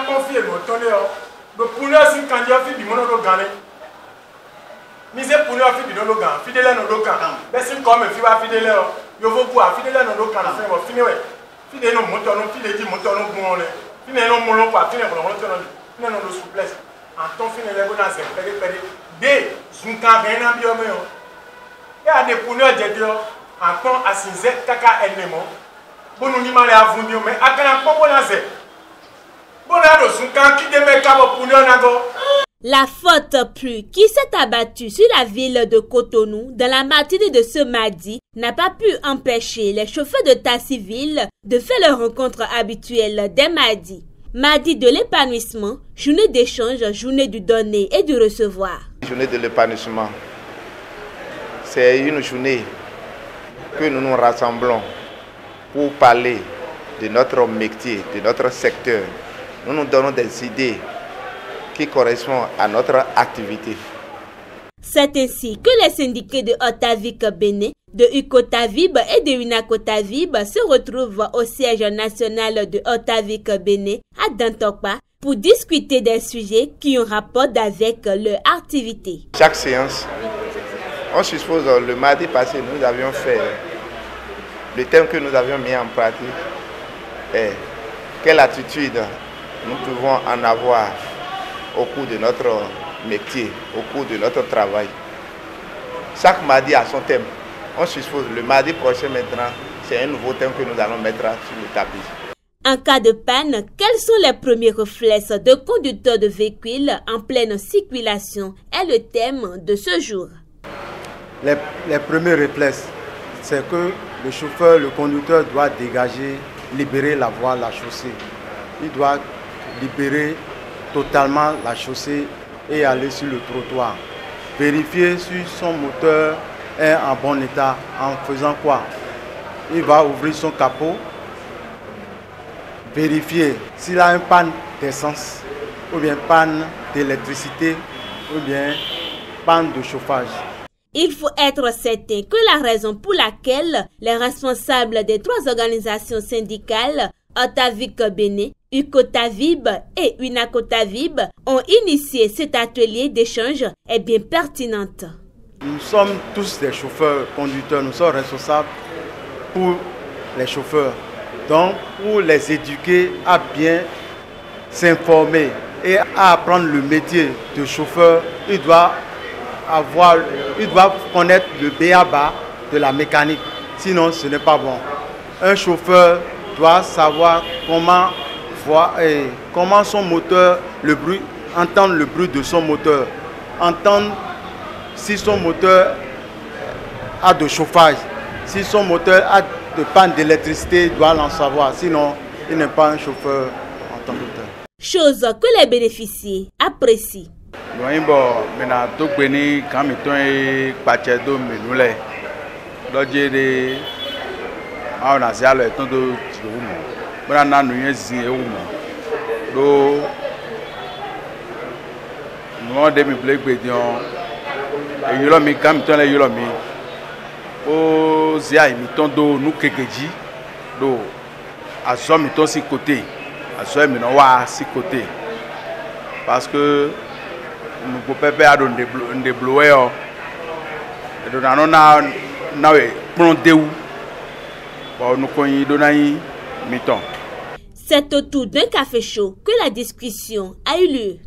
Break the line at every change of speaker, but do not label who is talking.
confié mon tonné le poulet si candidat fi bi mono do gané mise poulet fi bi do gan fidèle no do kan be si comme fi wa fidèle yo vo ku a fidèle no do kan fe bo fini we fidèle no moto no fidèle di moto no bon le fidèle no molo kwa fidèle no moto no no souplesse en ton fidèle go na se pere de sunka ben na bi o me o e a de poulet je dio en ton asinze kaka enemo bonu ni male avundi o me akana popo na se.
La faute pluie qui s'est abattue sur la ville de Cotonou dans la matinée de ce mardi n'a pas pu empêcher les chauffeurs de taxi civil de faire leur rencontre habituelle dès mardi. Mardi de l'épanouissement, journée d'échange, journée du donner et du recevoir.
Journée de l'épanouissement, c'est une journée que nous nous rassemblons pour parler de notre métier, de notre secteur. Nous nous donnons des idées qui correspondent à notre activité.
C'est ainsi que les syndiqués de Otavik Bénin, de Ukotavib et de Unakotavib se retrouvent au siège national de Otavik Bénin à Dantokpa pour discuter des sujets qui ont rapport avec leur activité.
Chaque séance, on suppose le mardi passé, nous avions fait le thème que nous avions mis en pratique est quelle attitude nous pouvons en avoir au cours de notre métier, au cours de notre travail. Chaque mardi a son thème. On suppose le mardi prochain maintenant, c'est un nouveau thème que nous allons mettre sur le tapis.
En cas de panne, quels sont les premiers réflexes de conducteurs de véhicules en pleine circulation est le thème de ce jour.
Les premiers réflexes, c'est que le chauffeur, le conducteur doit dégager, libérer la voie, la chaussée. Il doit libérer totalement la chaussée et aller sur le trottoir. Vérifier si son moteur est en bon état en faisant quoi? Il va ouvrir son capot, vérifier s'il a une panne d'essence, ou bien panne d'électricité, ou bien panne de chauffage.
Il faut être certain que la raison pour laquelle les responsables des trois organisations syndicales, Otavik Bénin, Ukotavib et Unakotavib, ont initié cet atelier d'échange est bien pertinente.
Nous sommes tous des chauffeurs, conducteurs, nous sommes responsables pour les chauffeurs. Donc, pour les éduquer à bien s'informer et à apprendre le métier de chauffeur, ils doivent connaître le b.a.-ba de la mécanique. Sinon, ce n'est pas bon. Un chauffeur doit savoir comment son moteur, entendre le bruit de son moteur, entendre si son moteur a de chauffage, si son moteur a de panne d'électricité, il doit l'en savoir. Sinon, il n'est pas un chauffeur en tant que tel.
Chose que les bénéficiaires apprécient.
Maintenant, tout le monde quand il partait de Menoulé, l'objet on a zéro le temps de tirer. Maintenant, nous sommes nous avons des blagues et nous avons quand nous avons au zéro imitant de nous kekeji do à son imitant si côté à son imitant wa si côté parce que nous pouvons pas donner des bloqueurs et donc on a prendre où pour nous connaître donner miton.
C'est autour d'un café chaud que la discussion a eu lieu.